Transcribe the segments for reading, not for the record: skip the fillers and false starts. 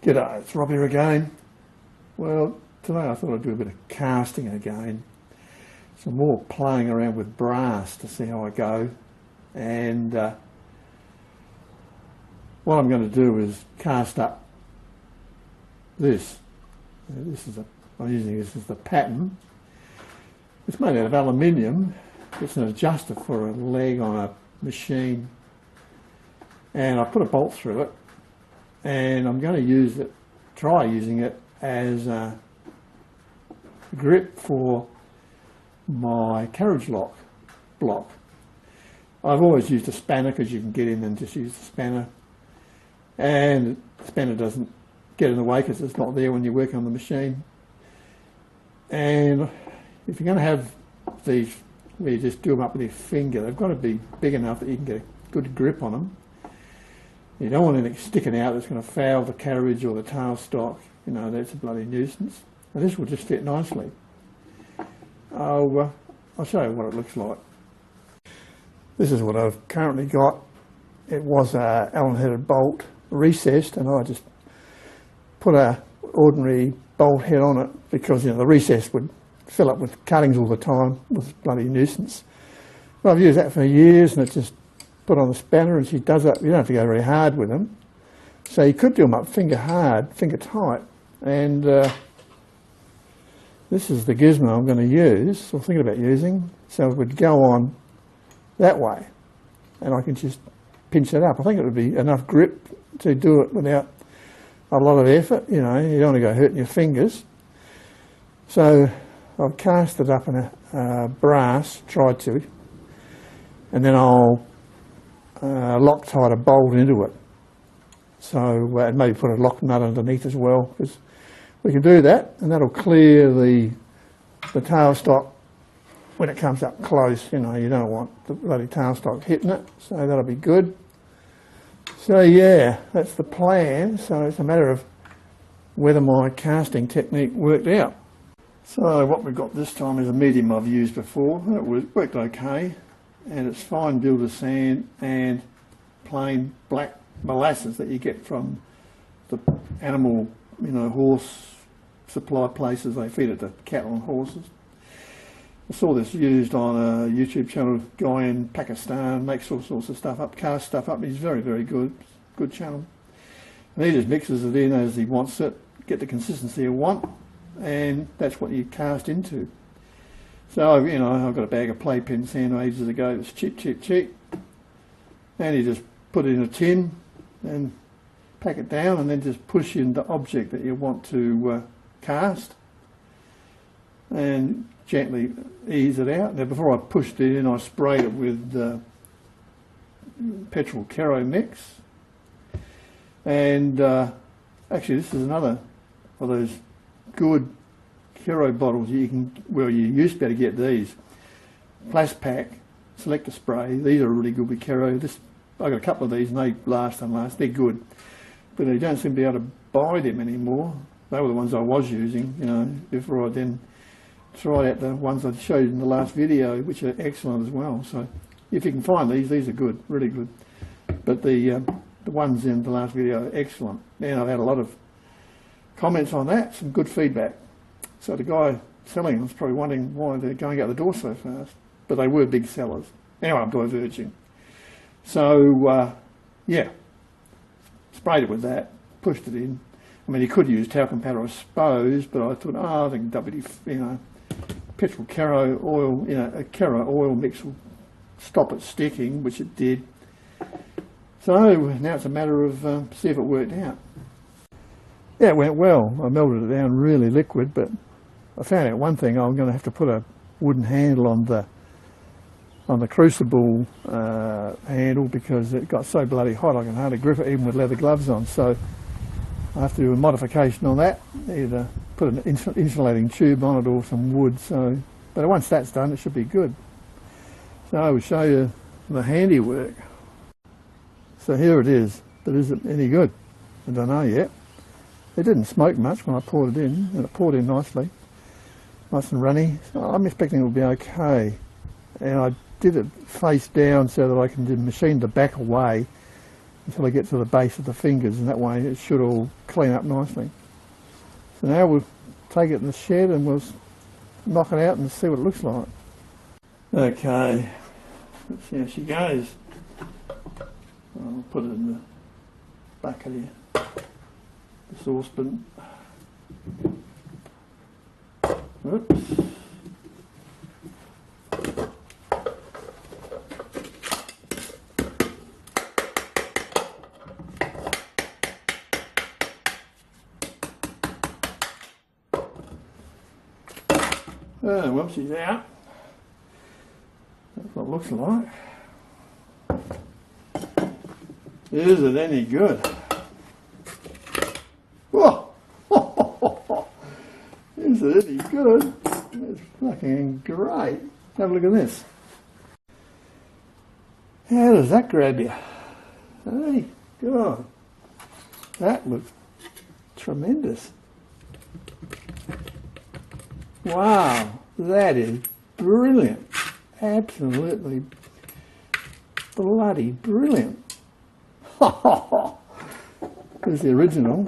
G'day, it's Rob here again. Well, today I thought I'd do a bit of casting again. Some more playing around with brass to see how I go. And what I'm going to do is cast up this. I'm using this as the pattern. It's made out of aluminium. It's an adjuster for a leg on a machine. And I put a bolt through it. And I'm going to try using it as a grip for my carriage lock block. I've always used a spanner because you can get in and just use the spanner, and the spanner doesn't get in the way because it's not there when you work on the machine. And if you're going to have these where you just do them up with your finger, they've got to be big enough that you can get a good grip on them. You don't want anything sticking out that's going to foul the carriage or the tailstock. You know, that's a bloody nuisance. Now this will just fit nicely. I'll show you what it looks like. This is what I've currently got. It was a Allen-headed bolt, recessed, and I just put a ordinary bolt head on it because, you know, the recess would fill up with cuttings all the time, with bloody nuisance. But I've used that for years, and it's just put on the spanner, and she does that. You don't have to go very hard with them. So you could do them up finger hard, finger tight. And this is the gizmo I'm going to use, or thinking about using. So it would go on that way, and I can just pinch it up. I think it would be enough grip to do it without a lot of effort. You know, you don't want to go hurting your fingers. So I've cast it up in a brass, tried to, and then I'll Loctite a bolt into it. So and maybe put a lock nut underneath as well, because we can do that, and that'll clear the tailstock when it comes up close. You know, you don't want the bloody tailstock hitting it, so that'll be good. So yeah, that's the plan. So it's a matter of whether my casting technique worked out. So what we've got this time is a medium I've used before. It worked okay, and it's fine builder sand and plain black molasses that you get from the animal, you know, horse supply places. They feed it to cattle and horses. I saw this used on a YouTube channel, guy in Pakistan, makes all sorts of stuff up, cast stuff up. He's very, very good channel. And he just mixes it in as he wants it, get the consistency you want, and that's what you cast into. So, you know, I've got a bag of playpen sand ages ago. It was cheap. And you just put it in a tin and pack it down, and then just push in the object that you want to cast, and gently ease it out. Now, before I pushed it in, I sprayed it with petrol Kero mix. And actually, this is another of those good Kero bottles you can, well, you used to be able to get these. Plaspack, Selector Spray, these are really good with Kero. I got a couple of these and they last and last, they're good. But you don't seem to be able to buy them anymore. They were the ones I was using, you know, before I then tried out the ones I showed in the last video, which are excellent as well. So if you can find these are good, really good. But the ones in the last video are excellent. And I've had a lot of comments on that, some good feedback. So the guy selling them was probably wondering why they're going out the door so fast. But they were big sellers. Anyway, I'm diverging. So, yeah, sprayed it with that, pushed it in. I mean, you could use talcum powder, I suppose, but I thought, I think WD, you know, petrol Kero oil, you know, a Kero oil mix will stop it sticking, which it did. So now it's a matter of see if it worked out. Yeah, it went well. I melted it down really liquid, but I found out one thing. I'm going to have to put a wooden handle on the Crucible handle, because it got so bloody hot I can hardly grip it even with leather gloves on. So I have to do a modification on that, either put an insulating tube on it or some wood. So, but once that's done, it should be good. So I will show you the handiwork. So here it is, but is it any good? I don't know yet. It didn't smoke much when I poured it in, and it poured in nicely, nice and runny. So I'm expecting it will be okay. And I did it face down so that I can machine the back away until I get to the base of the fingers, and that way it should all clean up nicely. So now we'll take it in the shed and we'll knock it out and see what it looks like. Okay, let's see how she goes. I'll put it in the bucket here, the saucepan. Oops. Once she's out, that's what it looks like. Is it any good? Whoa! Is it any good? It's fucking great. Have a look at this. How does that grab you? Hey, God. That looks tremendous. Wow, that is brilliant. Absolutely bloody brilliant. There's the original.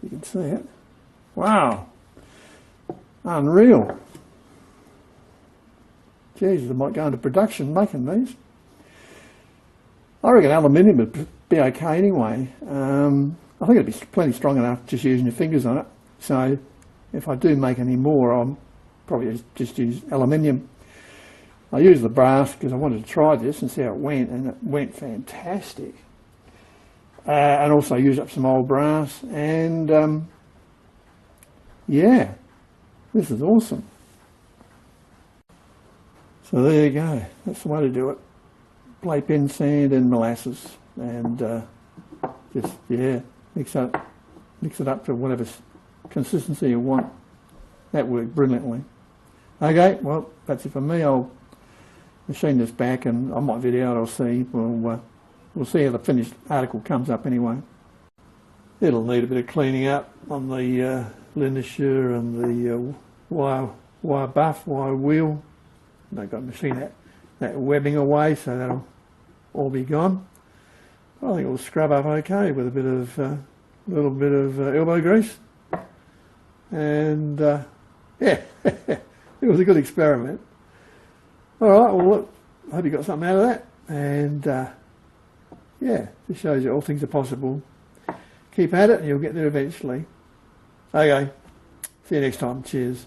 You can see it. Wow. Unreal. Jesus, I might go into production making these. I reckon aluminium would be okay anyway. I think it'd be plenty strong enough just using your fingers on it. So if I do make any more, I'll probably just use aluminium. I used the brass because I wanted to try this and see how it went, and it went fantastic. And also use up some old brass, and yeah, this is awesome. So there you go, that's the way to do it. Play pin sand and molasses, and just, yeah, mix it up to whatever consistency you want. That worked brilliantly. Okay, well, that's it for me. I'll machine this back and I might video it, I'll see. We'll see how the finished article comes up anyway. It'll need a bit of cleaning up on the linear and the wire buff, wire wheel. I've got to machine that webbing away, so that'll all be gone. I think it'll scrub up okay with a bit of little bit of elbow grease, and yeah, it was a good experiment. All right, well look, I hope you got something out of that, and yeah, just shows you all things are possible. Keep at it and you'll get there eventually. Okay, see you next time. Cheers.